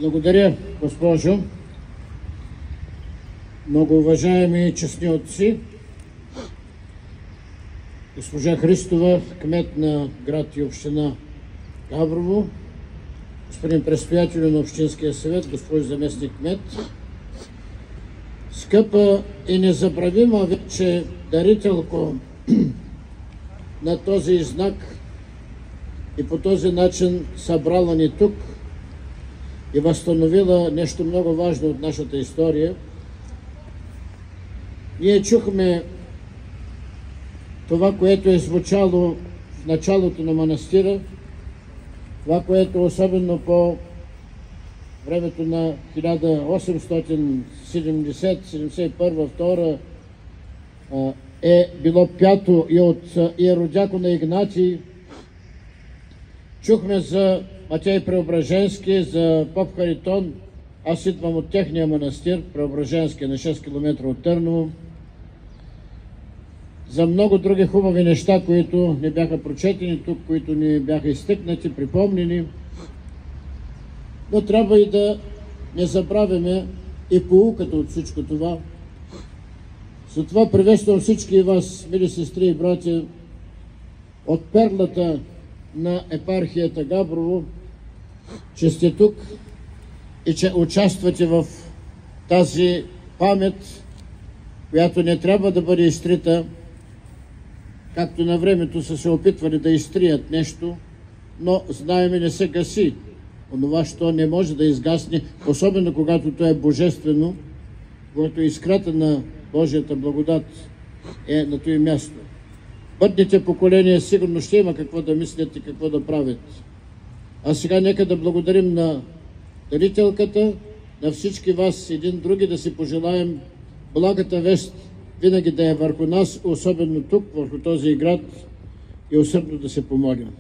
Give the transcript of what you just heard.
Благодаря, госпожо. Много уважаеми честни отци, госпожа Христова, кмет на град и община Габрово, господин предстоятел на Общинския съвет, госпожо заместник кмет, скъпа и незабравима вече дарителко на този знак и по този начин събрала ни тук и възстановила нещо много важно от нашата история. Ние чухме това, което е звучало в началото на манастира, това, което особено по времето на 1870-71-2 е било пято и от иеродякона Игнатий. Чухме за Матей Преображенски, за поп Харитон. Аз идвам от техния манастир, Преображенски, на 6 км от Търново. За много други хубави неща, които не бяха прочетени тук, които ни бяха изтъкнати, припомнени. Но трябва и да не забравяме и поуката от всичко това. Затова приветствам всички вас, мили сестри и братя, от перлата на епархията Габрово, че сте тук и че участвате в тази памет, която не трябва да бъде изтрита, както на времето са се опитвали да изтрият нещо, но знаеме не се гаси. Онова, що не може да изгасне, особено когато то е божествено, когато искрата на Божията благодат е на това място. Бъдните поколения сигурно ще има какво да мислят и какво да правят. А сега нека да благодарим на дарителката, на всички вас, един други, да си пожелаем благата вест винаги да е върху нас, особено тук, върху този град, и усърдно да се помолим.